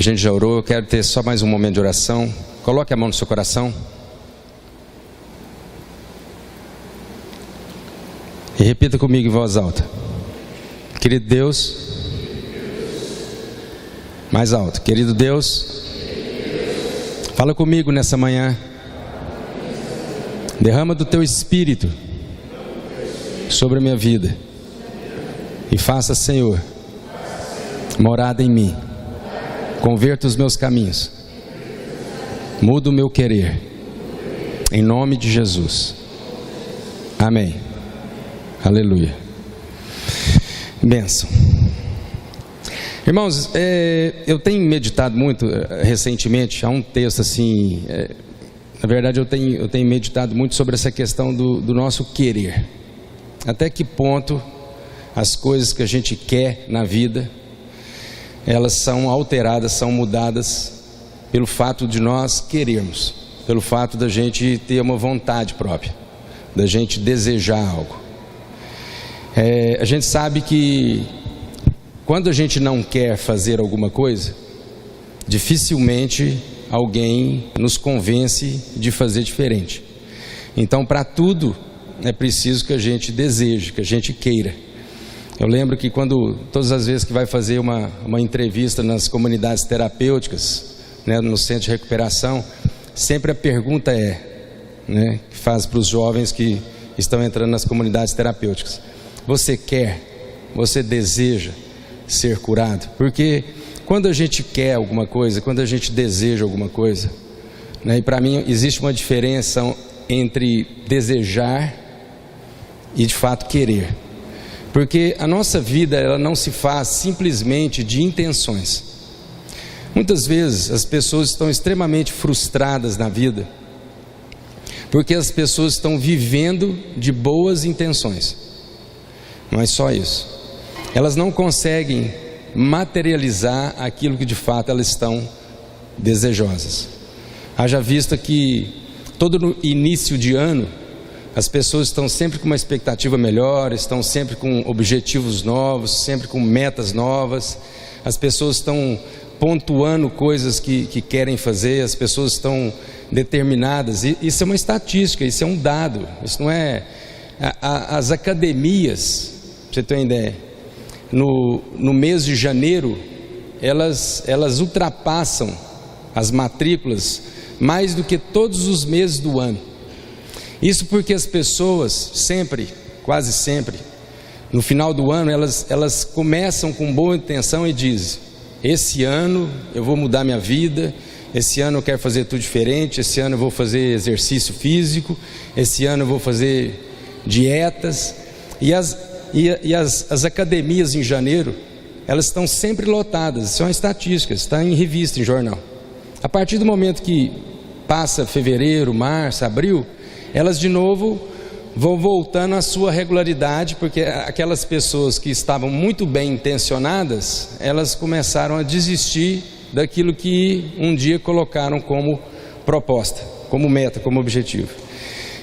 gente já orou, eu quero ter só mais um momento de oração. Coloque a mão no seu coração e repita comigo em voz alta. Querido Deus, mais alto. Querido Deus, fala comigo nessa manhã. Derrama do teu Espírito sobre a minha vida e faça, Senhor, morada em mim. Converta os meus caminhos, muda o meu querer, em nome de Jesus. Amém. Aleluia. Bênção. Irmãos, eu tenho meditado muito recentemente. Há um texto assim, na verdade eu tenho meditado muito sobre essa questão do nosso querer. Até que ponto as coisas que a gente quer na vida, elas são alteradas, são mudadas pelo fato de nós querermos, pelo fato da gente ter uma vontade própria, da gente desejar algo. A gente sabe que quando a gente não quer fazer alguma coisa, dificilmente alguém nos convence de fazer diferente. Então, para tudo é preciso que a gente deseje, que a gente queira. Eu lembro que todas as vezes que vai fazer uma entrevista nas comunidades terapêuticas, né, no centro de recuperação, sempre a pergunta que faz para os jovens que estão entrando nas comunidades terapêuticas: você quer, você deseja ser curado? Porque quando a gente quer alguma coisa, quando a gente deseja alguma coisa, né, e para mim existe uma diferença entre desejar e de fato querer. Porque a nossa vida, ela não se faz simplesmente de intenções. Muitas vezes as pessoas estão extremamente frustradas na vida, porque as pessoas estão vivendo de boas intenções. Não é só isso. Elas não conseguem materializar aquilo que de fato elas estão desejosas. Haja vista que todo início de ano, as pessoas estão sempre com uma expectativa melhor, estão sempre com objetivos novos, sempre com metas novas. As pessoas estão pontuando coisas que querem fazer, as pessoas estão determinadas. E isso é uma estatística, isso é um dado, isso não é... As academias, pra você ter uma ideia, no mês de janeiro, elas ultrapassam as matrículas mais do que todos os meses do ano. Isso porque as pessoas sempre, quase sempre, no final do ano, elas começam com boa intenção e dizem: esse ano eu vou mudar minha vida, esse ano eu quero fazer tudo diferente, esse ano eu vou fazer exercício físico, esse ano eu vou fazer dietas. E as academias em janeiro, elas estão sempre lotadas. Isso é uma estatística, está em revista, em jornal. A partir do momento que passa fevereiro, março, abril, elas de novo vão voltando à sua regularidade, porque aquelas pessoas que estavam muito bem intencionadas, elas começaram a desistir daquilo que um dia colocaram como proposta, como meta, como objetivo.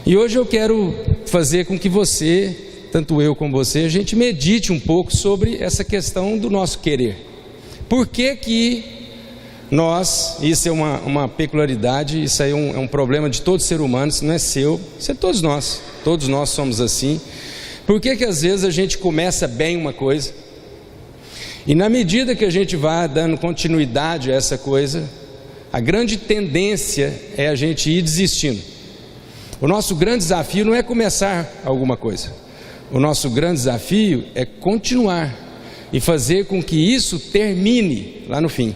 E hoje eu quero fazer com que você, tanto eu como você, a gente medite um pouco sobre essa questão do nosso querer. Por que nós, isso é uma peculiaridade, isso aí é um problema de todo ser humano, isso não é seu, isso é todos nós somos assim. Por que às vezes a gente começa bem uma coisa, e na medida que a gente vai dando continuidade a essa coisa, a grande tendência é a gente ir desistindo. O nosso grande desafio não é começar alguma coisa, o nosso grande desafio é continuar e fazer com que isso termine lá no fim.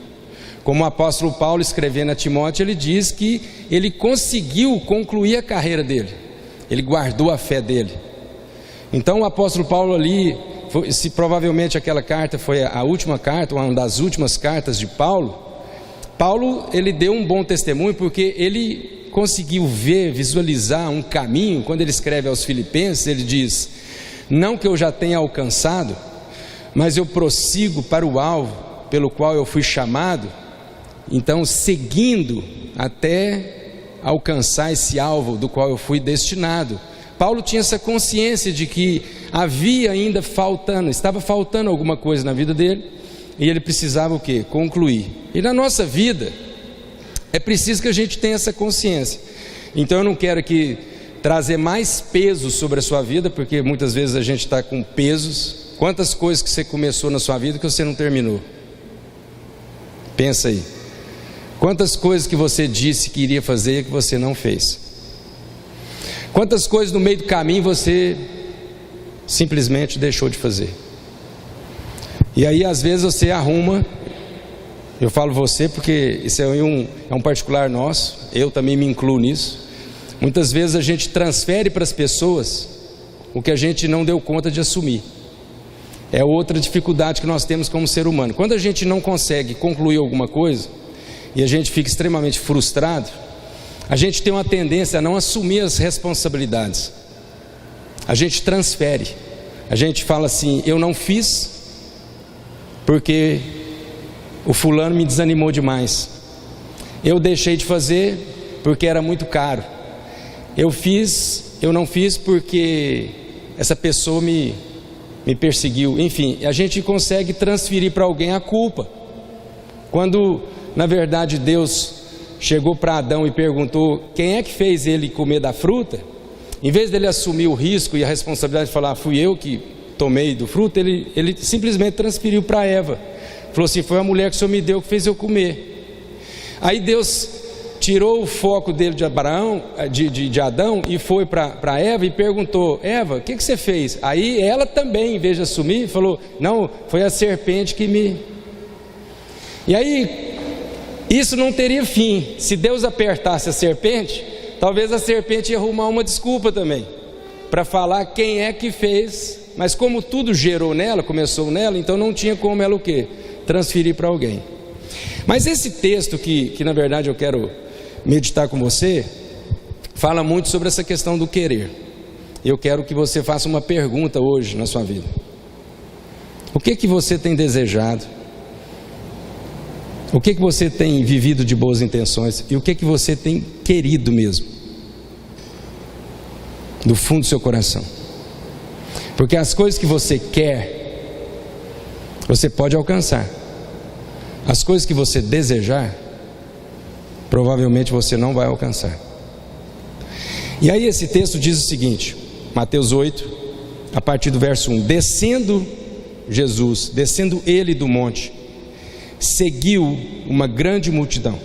Como o apóstolo Paulo, escrevendo a Timóteo, ele diz que ele conseguiu concluir a carreira dele, ele guardou a fé dele. Então o apóstolo Paulo ali, se provavelmente aquela carta foi a última carta, uma das últimas cartas de Paulo, ele deu um bom testemunho, porque ele conseguiu visualizar um caminho. Quando ele escreve aos Filipenses, ele diz: não que eu já tenha alcançado, mas eu prossigo para o alvo pelo qual eu fui chamado. Então, seguindo até alcançar esse alvo do qual eu fui destinado. Paulo tinha essa consciência de que havia ainda estava faltando alguma coisa na vida dele, e ele precisava o quê? Concluir. E na nossa vida, é preciso que a gente tenha essa consciência. Então eu não quero aqui trazer mais peso sobre a sua vida, porque muitas vezes a gente está com pesos. Quantas coisas que você começou na sua vida que você não terminou? Pensa aí. Quantas coisas que você disse que iria fazer que você não fez? Quantas coisas no meio do caminho você simplesmente deixou de fazer? E aí às vezes você arruma, eu falo você porque isso é um particular nosso, eu também me incluo nisso. Muitas vezes a gente transfere para as pessoas o que a gente não deu conta de assumir. É outra dificuldade que nós temos como ser humano. Quando a gente não consegue concluir alguma coisa e a gente fica extremamente frustrado, a gente tem uma tendência a não assumir as responsabilidades. A gente transfere. A gente fala assim: eu não fiz porque o fulano me desanimou demais. Eu deixei de fazer porque era muito caro. Eu não fiz porque essa pessoa me perseguiu. Enfim, a gente consegue transferir para alguém a culpa. Quando, na verdade, Deus chegou para Adão e perguntou quem é que fez ele comer da fruta, em vez dele assumir o risco e a responsabilidade de falar, fui eu que tomei do fruto, ele simplesmente transferiu para Eva. Falou assim: foi a mulher que o Senhor me deu que fez eu comer. Aí Deus tirou o foco dele de Adão e foi para Eva e perguntou: Eva, o que você fez? Aí ela também, em vez de assumir, falou: não, foi a serpente que me... E aí, isso não teria fim. Se Deus apertasse a serpente, talvez a serpente ia arrumar uma desculpa também, para falar quem é que fez. Mas como tudo gerou nela, começou nela, então não tinha como ela o quê? Transferir para alguém. Mas esse texto que na verdade eu quero meditar com você, fala muito sobre essa questão do querer. Eu quero que você faça uma pergunta hoje na sua vida: o que você tem desejado? O que você tem vivido de boas intenções? E o que você tem querido mesmo, do fundo do seu coração? Porque as coisas que você quer, você pode alcançar. As coisas que você desejar, provavelmente você não vai alcançar. E aí esse texto diz o seguinte, Mateus 8, a partir do verso 1: descendo ele do monte, seguiu uma grande multidão,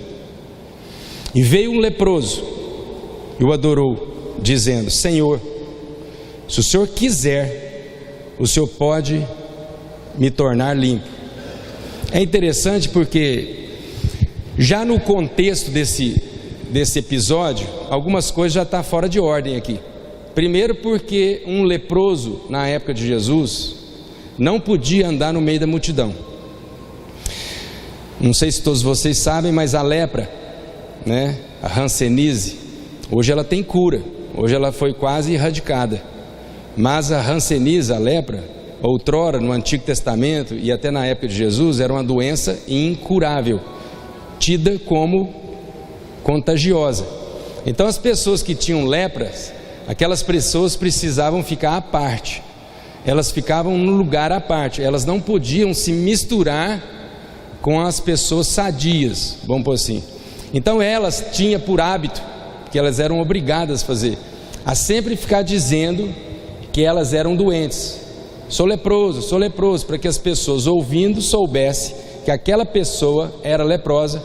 e veio um leproso e o adorou, dizendo: Senhor, se o Senhor quiser, o Senhor pode me tornar limpo. É interessante porque já no contexto desse episódio, algumas coisas já estão fora de ordem aqui. Primeiro porque um leproso, na época de Jesus, não podia andar no meio da multidão. Não sei se todos vocês sabem, mas a lepra, né, a hanseníase, hoje ela tem cura, hoje ela foi quase erradicada. Mas a hanseníase, a lepra, outrora no Antigo Testamento e até na época de Jesus, era uma doença incurável, tida como contagiosa. Então as pessoas que tinham lepras, aquelas pessoas precisavam ficar à parte, elas ficavam num lugar à parte, elas não podiam se misturar com as pessoas sadias, vamos pôr assim. Então elas tinham por hábito, que elas eram obrigadas a fazer, a sempre ficar dizendo que elas eram doentes. Sou leproso, para que as pessoas ouvindo soubessem que aquela pessoa era leprosa.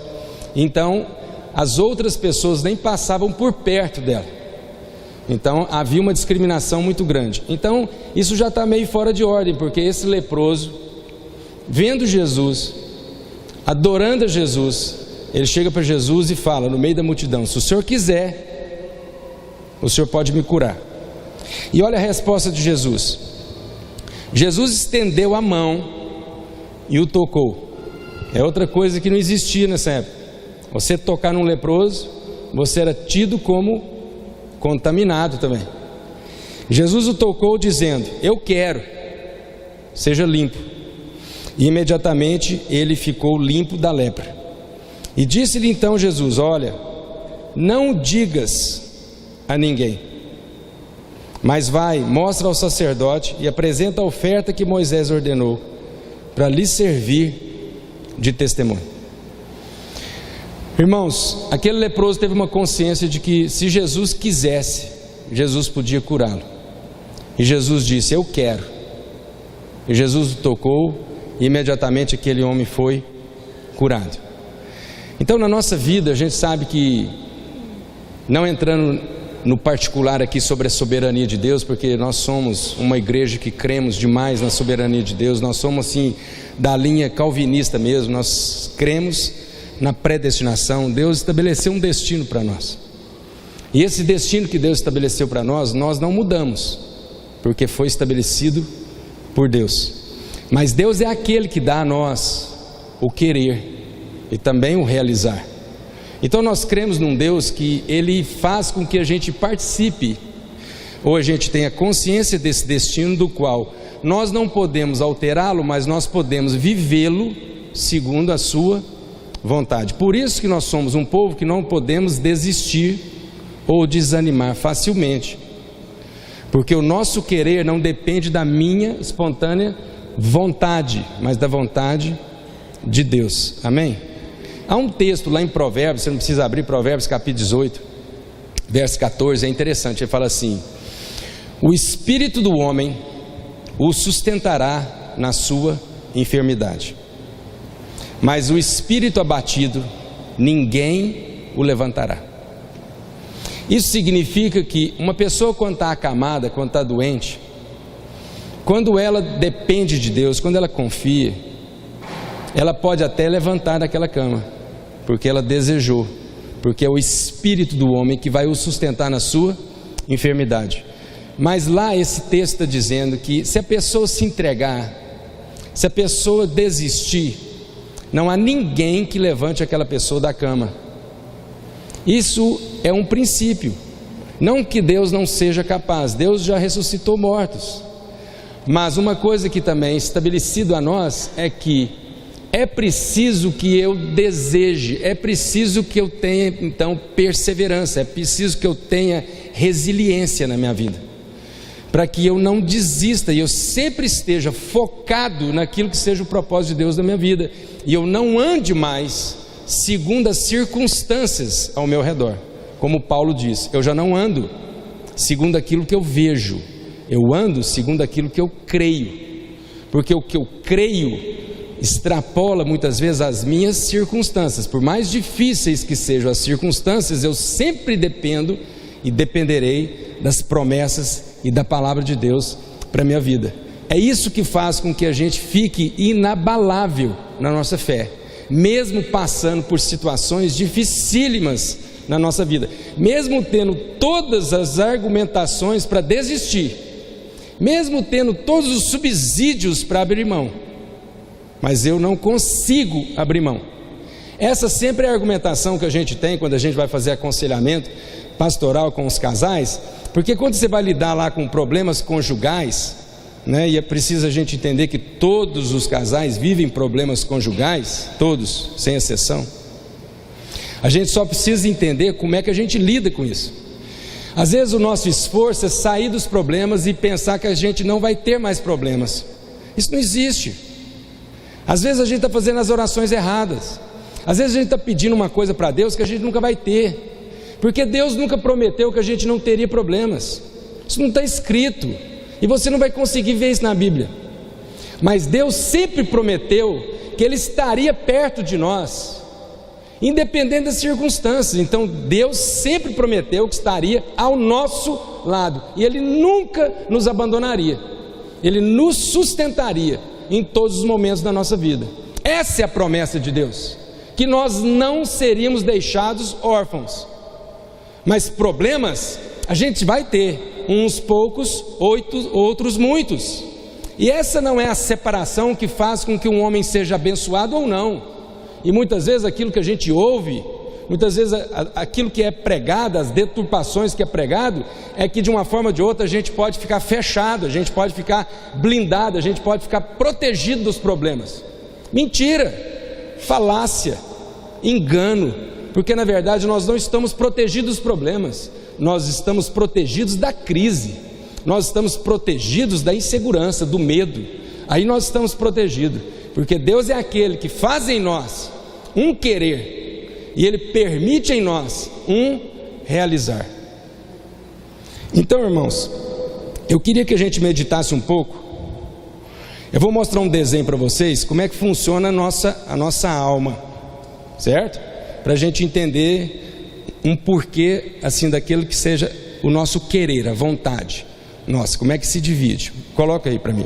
Então as outras pessoas nem passavam por perto dela. Então havia uma discriminação muito grande. Então isso já está meio fora de ordem, porque esse leproso, vendo Jesus, adorando a Jesus, ele chega para Jesus e fala no meio da multidão: se o Senhor quiser, o Senhor pode me curar. E olha a resposta de Jesus. Jesus estendeu a mão e o tocou. É outra coisa que não existia nessa época. Você tocar num leproso, você era tido como contaminado também. Jesus o tocou dizendo: eu quero, seja limpo. E imediatamente ele ficou limpo da lepra. E disse-lhe então Jesus: olha, não digas a ninguém, mas vai, mostra ao sacerdote e apresenta a oferta que Moisés ordenou, para lhe servir de testemunho. Irmãos, aquele leproso teve uma consciência de que se Jesus quisesse, Jesus podia curá-lo. E Jesus disse: eu quero. E Jesus o tocou e imediatamente aquele homem foi curado. Então na nossa vida a gente sabe que, não entrando no particular aqui sobre a soberania de Deus, porque nós somos uma igreja que cremos demais na soberania de Deus, nós somos assim da linha calvinista mesmo, nós cremos na predestinação. Deus estabeleceu um destino para nós, e esse destino que Deus estabeleceu para nós, nós não mudamos, porque foi estabelecido por Deus. Mas Deus é aquele que dá a nós o querer e também o realizar. Então nós cremos num Deus que Ele faz com que a gente participe, ou a gente tenha consciência desse destino, do qual nós não podemos alterá-lo, mas nós podemos vivê-lo segundo a sua vontade. Por isso que nós somos um povo que não podemos desistir ou desanimar facilmente, porque o nosso querer não depende da minha espontânea vontade, mas da vontade de Deus. Amém? Há um texto lá em Provérbios, você não precisa abrir, Provérbios capítulo 18, verso 14, é interessante, ele fala assim: o espírito do homem o sustentará na sua enfermidade, mas o espírito abatido, ninguém o levantará. Isso significa que uma pessoa, quando está acamada, quando está doente, quando ela depende de Deus, quando ela confia, ela pode até levantar daquela cama, porque ela desejou, porque é o espírito do homem que vai o sustentar na sua enfermidade. Mas lá esse texto está dizendo que se a pessoa se entregar, se a pessoa desistir, não há ninguém que levante aquela pessoa da cama. Isso é um princípio, não que Deus não seja capaz, Deus já ressuscitou mortos, mas uma coisa que também é estabelecido a nós é que é preciso que eu deseje, é preciso que eu tenha então perseverança, é preciso que eu tenha resiliência na minha vida, para que eu não desista e eu sempre esteja focado naquilo que seja o propósito de Deus na minha vida, e eu não ande mais segundo as circunstâncias ao meu redor. Como Paulo diz, eu já não ando segundo aquilo que eu vejo, eu ando segundo aquilo que eu creio, porque o que eu creio extrapola muitas vezes as minhas circunstâncias. Por mais difíceis que sejam as circunstâncias, eu sempre dependo e dependerei das promessas e da palavra de Deus para a minha vida. É isso que faz com que a gente fique inabalável na nossa fé, mesmo passando por situações dificílimas na nossa vida, mesmo tendo todas as argumentações para desistir, mesmo tendo todos os subsídios para abrir mão, mas eu não consigo abrir mão. Essa sempre é a argumentação que a gente tem quando a gente vai fazer aconselhamento pastoral com os casais, porque quando você vai lidar lá com problemas conjugais, né, e é preciso a gente entender que todos os casais vivem problemas conjugais, todos, sem exceção. A gente só precisa entender como é que a gente lida com isso. Às vezes o nosso esforço é sair dos problemas e pensar que a gente não vai ter mais problemas. Isso não existe. Às vezes a gente está fazendo as orações erradas, às vezes a gente está pedindo uma coisa para Deus que a gente nunca vai ter, porque Deus nunca prometeu que a gente não teria problemas. Isso não está escrito, e você não vai conseguir ver isso na Bíblia. Mas Deus sempre prometeu que Ele estaria perto de nós, independente das circunstâncias. Então Deus sempre prometeu que estaria ao nosso lado, e Ele nunca nos abandonaria, Ele nos sustentaria em todos os momentos da nossa vida. Essa é a promessa de Deus, que nós não seríamos deixados órfãos. Mas problemas a gente vai ter, uns poucos, outros muitos. E essa não é a separação que faz com que um homem seja abençoado ou não. E muitas vezes aquilo que a gente ouve, muitas vezes aquilo que é pregado, as deturpações que é pregado, é que de uma forma ou de outra a gente pode ficar fechado, a gente pode ficar blindado, a gente pode ficar protegido dos problemas. Mentira, falácia, engano, porque na verdade nós não estamos protegidos dos problemas, nós estamos protegidos da crise, nós estamos protegidos da insegurança, do medo. Aí nós estamos protegidos, Porque Deus é aquele que faz em nós um querer, e Ele permite em nós um realizar. Então, irmãos, eu queria que a gente meditasse um pouco. Eu vou mostrar um desenho para vocês, como é que funciona a nossa alma, certo? Para a gente entender um porquê, assim, daquilo que seja o nosso querer, a vontade nossa, como é que se divide. Coloca aí para mim.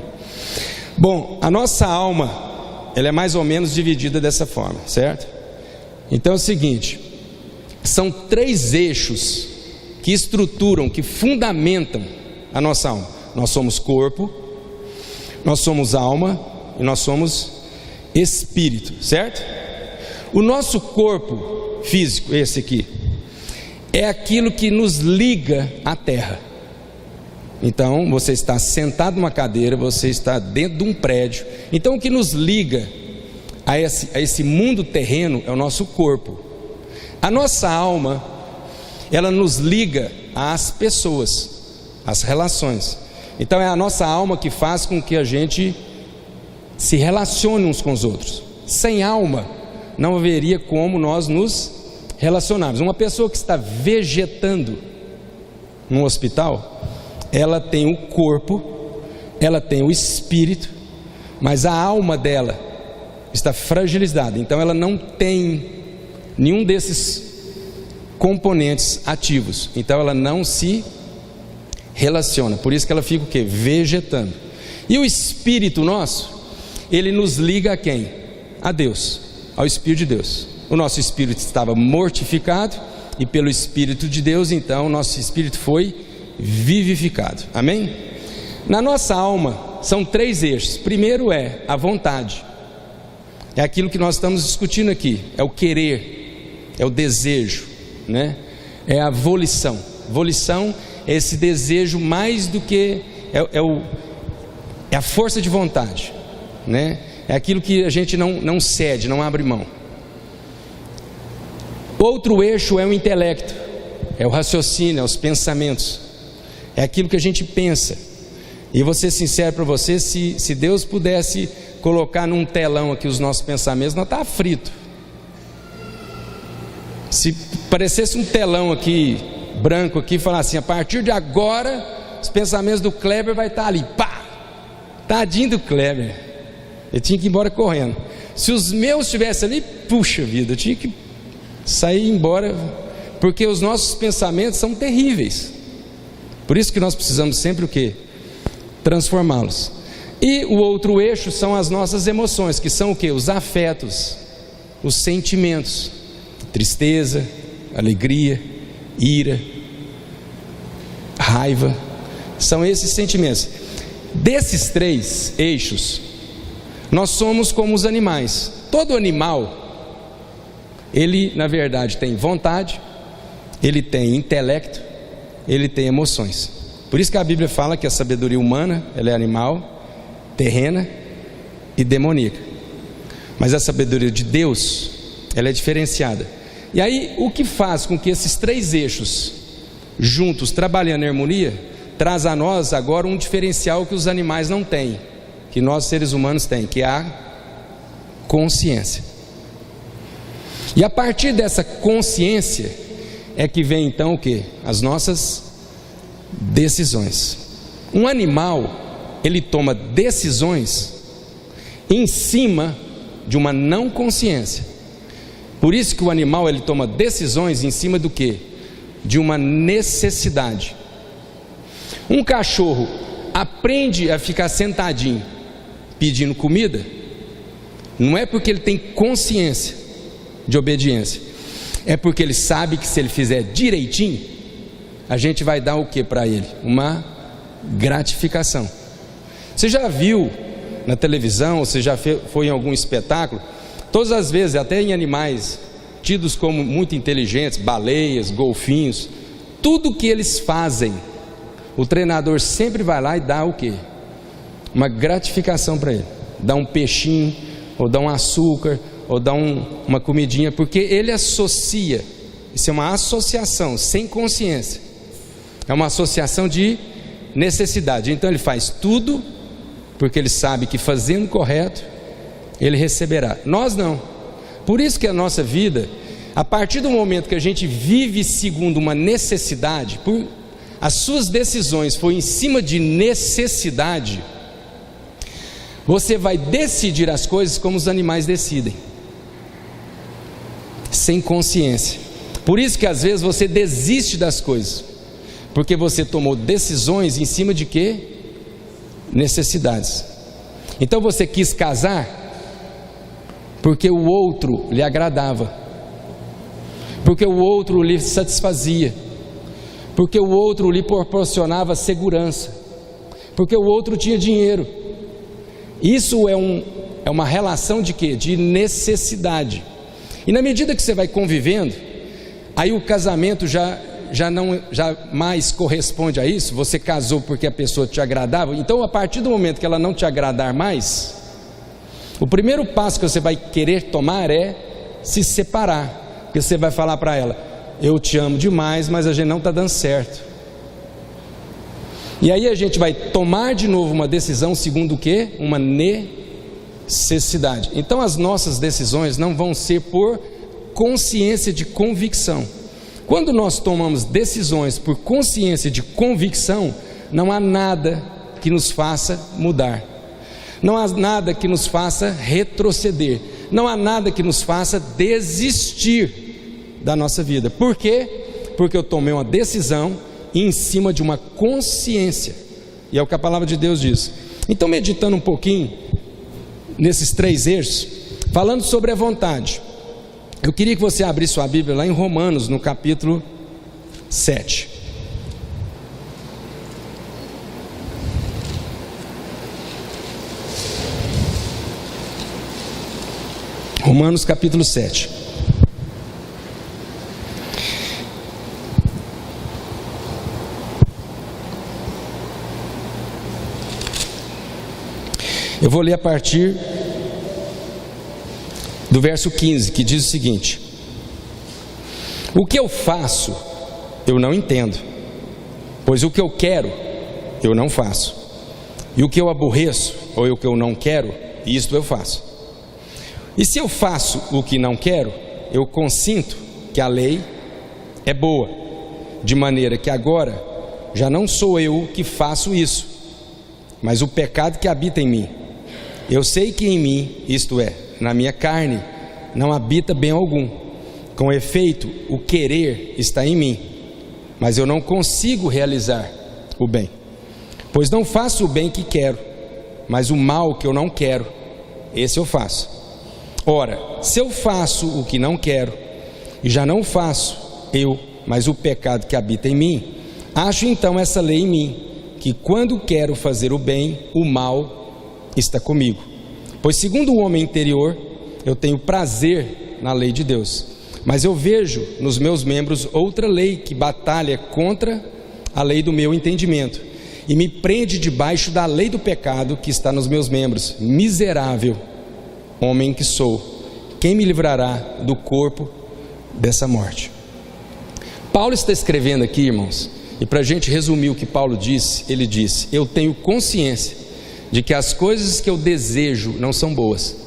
Bom, a nossa alma, ela é mais ou menos dividida dessa forma, certo? Então é o seguinte, são 3 eixos que estruturam, que fundamentam a nossa alma. Nós somos corpo, nós somos alma e nós somos espírito, certo? O nosso corpo físico, esse aqui, é aquilo que nos liga à terra. Então, você está sentado numa cadeira, você está dentro de um prédio. Então, o que nos liga a esse mundo terreno é o nosso corpo. A nossa alma, ela nos liga às pessoas, às relações. Então, é a nossa alma que faz com que a gente se relacione uns com os outros. Sem alma, não haveria como nós nos relacionarmos. Uma pessoa que está vegetando no hospital, ela tem o corpo, ela tem o espírito, mas a alma dela está fragilizada. Então ela não tem nenhum desses componentes ativos. Então ela não se relaciona. Por isso que ela fica o quê? Vegetando. E o espírito nosso, ele nos liga a quem? A Deus, ao Espírito de Deus. O nosso espírito estava mortificado e pelo Espírito de Deus, então o nosso espírito foi vivificado. Amém? Na nossa alma são 3 eixos. Primeiro é a vontade. É aquilo que nós estamos discutindo aqui. É o querer, é o desejo, né? É a volição. Volição é esse desejo mais do que é a força de vontade, né? É aquilo que a gente não cede, não abre mão. Outro eixo é o intelecto, é o raciocínio, é os pensamentos, é aquilo que a gente pensa. E eu vou ser sincero para você, se Deus pudesse colocar num telão aqui os nossos pensamentos, nós estávamos fritos. Se parecesse um telão aqui, branco aqui, falar assim, a partir de agora, os pensamentos do Kleber vai estar ali, pá, tadinho do Kleber, eu tinha que ir embora correndo. Se os meus estivessem ali, puxa vida, eu tinha que sair embora, porque os nossos pensamentos são terríveis. Por isso que nós precisamos sempre o quê? Transformá-los. E o outro eixo são as nossas emoções, que são o quê? Os afetos, os sentimentos, tristeza, alegria, ira, raiva, são esses sentimentos. Desses 3 eixos, nós somos como os animais. Todo animal, ele na verdade tem vontade, ele tem intelecto, ele tem emoções. Por isso que a Bíblia fala que a sabedoria humana, ela é animal, terrena e demoníaca. Mas a sabedoria de Deus, ela é diferenciada. E aí, o que faz com que esses 3 eixos juntos, trabalhando em harmonia, traz a nós agora um diferencial que os animais não têm, que nós seres humanos têm, que é a consciência. E a partir dessa consciência é que vem então o que? As nossas decisões. Um animal, ele toma decisões em cima de uma não consciência. Por isso que o animal, ele toma decisões em cima do que? De uma necessidade. Um cachorro aprende a ficar sentadinho pedindo comida, não é porque ele tem consciência de obediência, é porque ele sabe que se ele fizer direitinho, a gente vai dar o que para ele? Uma gratificação. Você já viu na televisão, ou você já foi em algum espetáculo, todas as vezes, até em animais tidos como muito inteligentes, baleias, golfinhos, tudo que eles fazem, o treinador sempre vai lá e dá o que? Uma gratificação para ele, dá um peixinho, ou dá um açúcar, ou dá uma comidinha, porque ele associa, isso é uma associação sem consciência, é uma associação de necessidade. Então ele faz tudo, porque ele sabe que fazendo correto, ele receberá. Nós não. Por isso que a nossa vida, a partir do momento que a gente vive segundo uma necessidade, as suas decisões foram em cima de necessidade, você vai decidir as coisas como os animais decidem, sem consciência. Por isso que às vezes você desiste das coisas, porque você tomou decisões em cima de quê? Necessidades. Então você quis casar porque o outro lhe agradava, porque o outro lhe satisfazia, porque o outro lhe proporcionava segurança, porque o outro tinha dinheiro. Isso é uma relação de quê? De necessidade. E na medida que você vai convivendo, aí o casamento já mais corresponde a isso. Você casou porque a pessoa te agradava. Então, a partir do momento que ela não te agradar mais, o primeiro passo que você vai querer tomar é se separar. Porque você vai falar para ela: eu te amo demais, mas a gente não está dando certo. E aí a gente vai tomar de novo uma decisão segundo o quê? Uma necessidade. Então as nossas decisões não vão ser por consciência de convicção. Quando nós tomamos decisões por consciência de convicção, não há nada que nos faça mudar, não há nada que nos faça retroceder, não há nada que nos faça desistir da nossa vida. Por quê? Porque eu tomei uma decisão em cima de uma consciência, e é o que a palavra de Deus diz. Então, meditando um pouquinho nesses 3 eixos, falando sobre a vontade, eu queria que você abrisse sua Bíblia lá em Romanos, no capítulo 7. Romanos capítulo 7. Eu vou ler a partir do verso 15, que diz o seguinte: o que eu faço, eu não entendo, pois o que eu quero, eu não faço, e o que eu aborreço, ou o que eu não quero, isto eu faço. E se eu faço o que não quero, eu consinto que a lei é boa, de maneira que agora já não sou eu que faço isso, mas o pecado que habita em mim. Eu sei que em mim, isto é, na minha carne, não habita bem algum. Com efeito, o querer está em mim, mas eu não consigo realizar o bem. Pois não faço o bem que quero, mas o mal que eu não quero, esse eu faço. Ora, se eu faço o que não quero, e já não faço eu, mas o pecado que habita em mim, acho então essa lei em mim, que quando quero fazer o bem, o mal está comigo. Pois segundo o homem interior, eu tenho prazer na lei de Deus, mas eu vejo nos meus membros outra lei que batalha contra a lei do meu entendimento, e me prende debaixo da lei do pecado que está nos meus membros. Miserável homem que sou, quem me livrará do corpo dessa morte? Paulo está escrevendo aqui, irmãos, e para a gente resumir o que Paulo disse, ele disse: eu tenho consciência de que as coisas que eu desejo não são boas,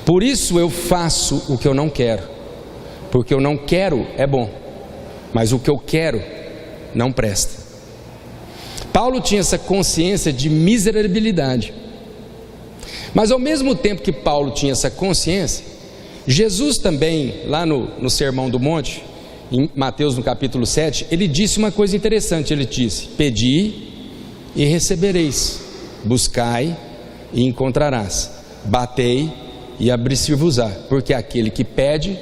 por isso eu faço o que eu não quero, porque eu não quero é bom, mas o que eu quero não presta. Paulo tinha essa consciência de miserabilidade, mas ao mesmo tempo que Paulo tinha essa consciência, Jesus também, lá no Sermão do Monte, em Mateus no capítulo 7, ele disse uma coisa interessante. Ele disse: pedi e recebereis, buscai e encontrarás, batei e abrir-se-vos-á, porque aquele que pede,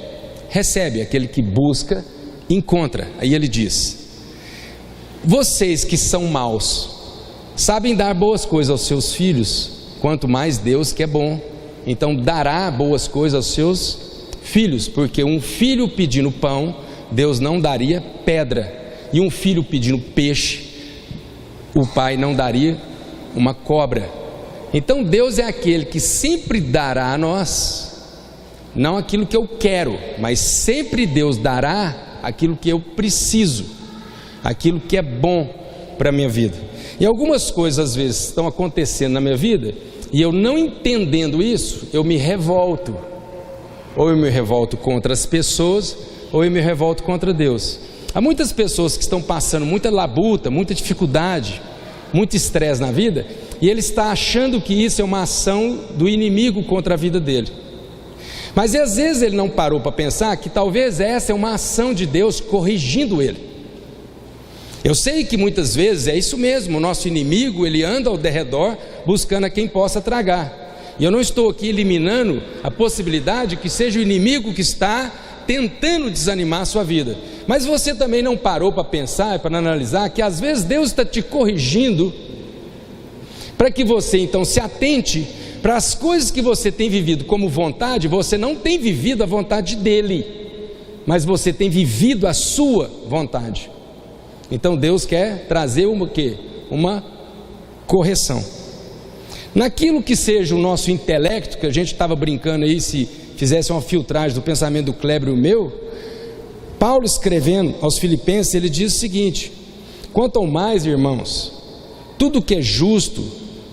recebe, aquele que busca, encontra. Aí ele diz: vocês que são maus, sabem dar boas coisas aos seus filhos, quanto mais Deus que é bom, então dará boas coisas aos seus filhos, porque um filho pedindo pão, Deus não daria pedra, e um filho pedindo peixe, o pai não daria uma cobra. Então Deus é aquele que sempre dará a nós, não aquilo que eu quero, mas sempre Deus dará aquilo que eu preciso, aquilo que é bom para a minha vida. E algumas coisas às vezes estão acontecendo na minha vida, E eu não entendendo isso, eu me revolto. Ou eu me revolto contra as pessoas, ou eu me revolto contra Deus. Há muitas pessoas que estão passando muita labuta, muita dificuldade, muito estresse na vida, e ele está achando que isso é uma ação do inimigo contra a vida dele. Mas às vezes ele não parou para pensar que talvez essa é uma ação de Deus corrigindo ele. Eu sei que muitas vezes é isso mesmo, o nosso inimigo, ele anda ao derredor buscando a quem possa tragar. E eu não estou aqui eliminando a possibilidade que seja o inimigo que está tentando desanimar a sua vida. Mas você também não parou para pensar, para analisar que às vezes Deus está te corrigindo para que você então se atente para as coisas que você tem vivido como vontade. Você não tem vivido a vontade dele, mas você tem vivido a sua vontade. Então Deus quer trazer uma correção. Naquilo que seja o nosso intelecto, que a gente estava brincando aí, se fizesse uma filtragem do pensamento do Kleber e o meu, Paulo escrevendo aos Filipenses, ele diz o seguinte: quanto ao mais, irmãos, tudo que é justo,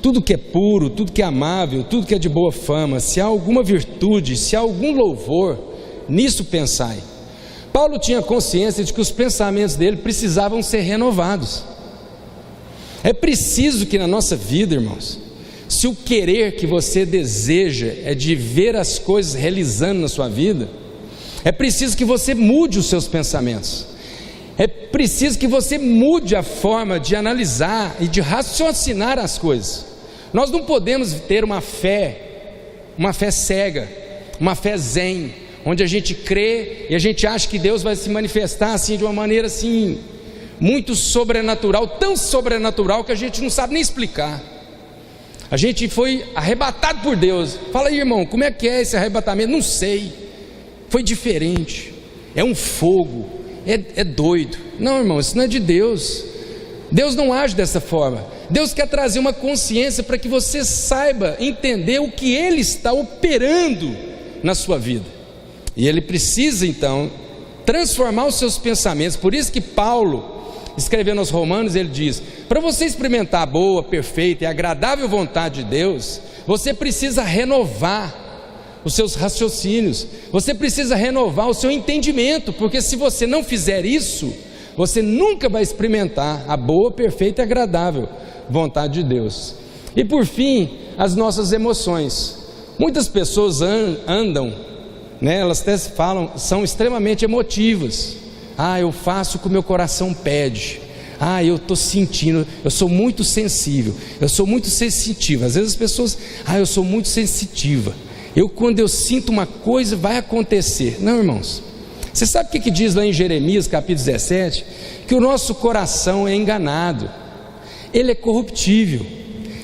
tudo que é puro, tudo que é amável, tudo que é de boa fama, se há alguma virtude, se há algum louvor, nisso pensai. Paulo tinha consciência de que os pensamentos dele precisavam ser renovados. É preciso que na nossa vida, irmãos, se o querer que você deseja é de ver as coisas realizando na sua vida, é preciso que você mude os seus pensamentos. É preciso que você mude a forma de analisar e de raciocinar as coisas. Nós não podemos ter uma fé cega, uma fé zen, onde a gente crê e a gente acha que Deus vai se manifestar assim de uma maneira assim muito sobrenatural, tão sobrenatural que a gente não sabe nem explicar. A gente foi arrebatado por Deus. Fala aí, irmão, como é que é esse arrebatamento? Não sei, foi diferente, é um fogo, é doido. Não, irmão, isso não é de Deus. Deus não age dessa forma. Deus quer trazer uma consciência para que você saiba entender o que Ele está operando na sua vida. E Ele precisa então transformar os seus pensamentos. Por isso que Paulo, escrevendo aos Romanos, ele diz: para você experimentar a boa, perfeita e agradável vontade de Deus, você precisa renovar os seus raciocínios, você precisa renovar o seu entendimento, porque se você não fizer isso, você nunca vai experimentar a boa, perfeita e agradável vontade de Deus. E por fim, as nossas emoções. Muitas pessoas andam, elas até falam, são extremamente emotivas. Eu faço o que o meu coração pede. Eu estou sentindo, eu sou muito sensível, eu sou muito sensitiva. Às vezes as pessoas, eu sou muito sensitiva, quando eu sinto uma coisa vai acontecer. Não, irmãos, você sabe o que diz lá em Jeremias capítulo 17? Que o nosso coração é enganado, ele é corruptível,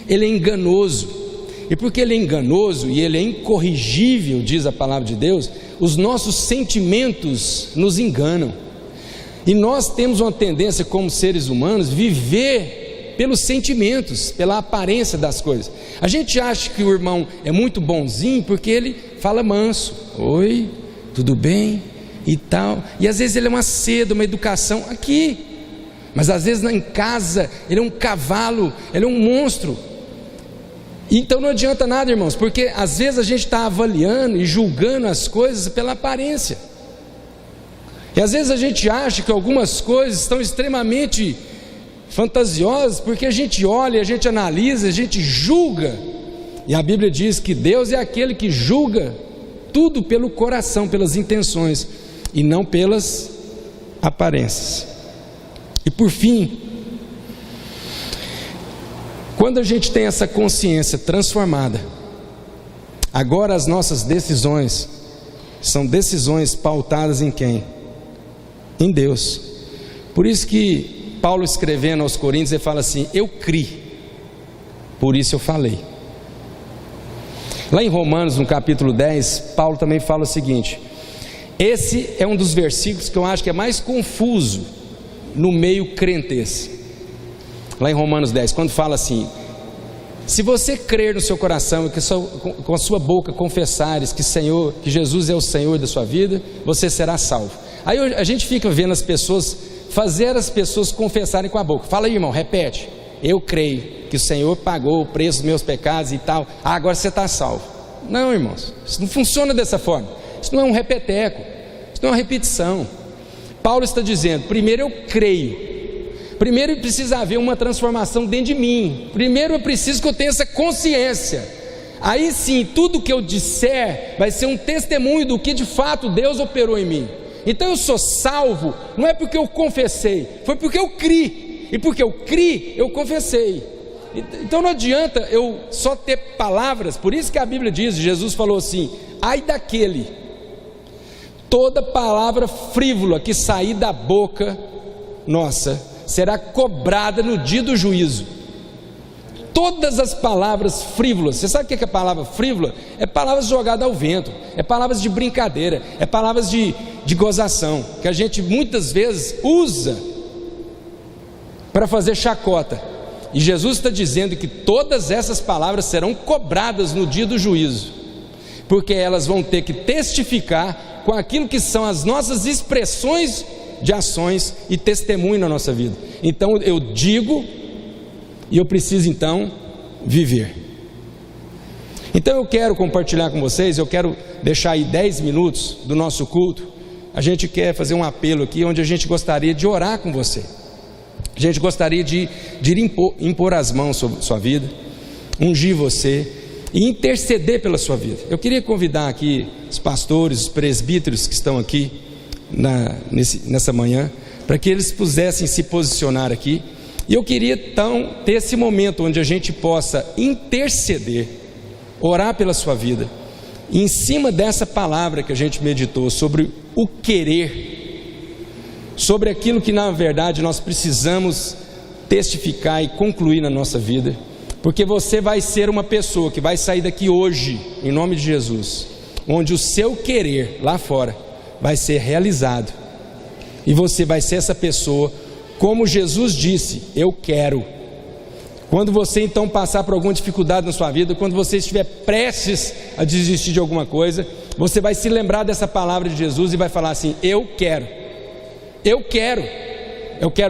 ele é enganoso. E porque ele é enganoso e ele é incorrigível, diz a palavra de Deus, os nossos sentimentos nos enganam. E nós temos uma tendência como seres humanos, viver pelos sentimentos, pela aparência das coisas. A gente acha que o irmão é muito bonzinho porque ele fala manso. Oi, tudo bem? E tal. E às vezes ele é uma seda, uma educação aqui. Mas às vezes em casa ele é um cavalo, ele é um monstro. Então não adianta nada, irmãos, porque às vezes a gente está avaliando e julgando as coisas pela aparência. E às vezes a gente acha que algumas coisas estão extremamente fantasiosas, porque a gente olha, a gente analisa, a gente julga. E a Bíblia diz que Deus é aquele que julga tudo pelo coração, pelas intenções, e não pelas aparências. E por fim, quando a gente tem essa consciência transformada, agora as nossas decisões são decisões pautadas em quem? Em Deus. Por isso que Paulo, escrevendo aos Coríntios, ele fala assim: eu criei, por isso eu falei. Lá em Romanos, no capítulo 10, Paulo também fala o seguinte. Esse é um dos versículos que eu acho que é mais confuso no meio crentez. Lá em Romanos 10, quando fala assim: se você crer no seu coração e que com a sua boca confessares que Jesus é o Senhor da sua vida, você será salvo. Aí a gente fica vendo as pessoas, fazer as pessoas confessarem com a boca. Fala aí, irmão, repete. eu creio que o Senhor pagou o preço dos meus pecados e tal, agora você está salvo. Não, irmãos, isso não funciona dessa forma. Isso não é um repeteco, isso não é uma repetição. Paulo está dizendo, primeiro eu creio, primeiro precisa haver uma transformação dentro de mim, primeiro eu preciso que eu tenha essa consciência, aí sim, tudo que eu disser vai ser um testemunho do que de fato Deus operou em mim. Então eu sou salvo, não é porque eu confessei, foi porque eu criei, e porque eu criei, eu confessei. Então não adianta eu só ter palavras, por isso que a Bíblia diz, Jesus falou assim, ai daquele, toda palavra frívola que sair da boca nossa, será cobrada no dia do juízo. Todas as palavras frívolas, você sabe o que é a palavra frívola? É palavras jogadas ao vento, é palavras de brincadeira, é palavras de gozação, que a gente muitas vezes usa para fazer chacota. E Jesus está dizendo que todas essas palavras serão cobradas no dia do juízo, porque elas vão ter que testificar com aquilo que são as nossas expressões de ações e testemunho na nossa vida. Então eu digo, e eu preciso então viver. Então eu quero compartilhar com vocês, eu quero deixar aí 10 minutos do nosso culto. A gente quer fazer um apelo aqui, onde a gente gostaria de orar com você. A gente gostaria de impor as mãos sobre sua vida, ungir você e interceder pela sua vida. Eu queria convidar aqui os pastores, os presbíteros que estão aqui nessa manhã, para que eles pudessem se posicionar aqui. E eu queria então ter esse momento onde a gente possa interceder, orar pela sua vida, e em cima dessa palavra que a gente meditou sobre o querer, sobre aquilo que na verdade nós precisamos testificar e concluir na nossa vida, porque você vai ser uma pessoa que vai sair daqui hoje, em nome de Jesus, onde o seu querer lá fora vai ser realizado, e você vai ser essa pessoa, como Jesus disse, eu quero. Quando você então passar por alguma dificuldade na sua vida, quando você estiver prestes a desistir de alguma coisa, você vai se lembrar dessa palavra de Jesus e vai falar assim, eu quero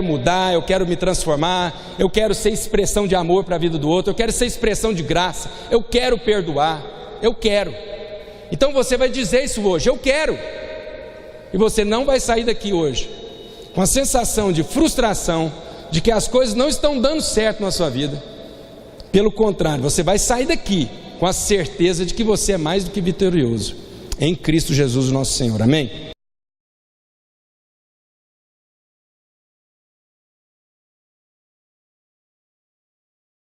mudar, eu quero me transformar, eu quero ser expressão de amor para a vida do outro, eu quero ser expressão de graça, eu quero perdoar, eu quero. Então você vai dizer isso hoje, eu quero. E você não vai sair daqui hoje com a sensação de frustração, de que as coisas não estão dando certo na sua vida. Pelo contrário, você vai sair daqui com a certeza de que você é mais do que vitorioso em Cristo Jesus, nosso Senhor. Amém?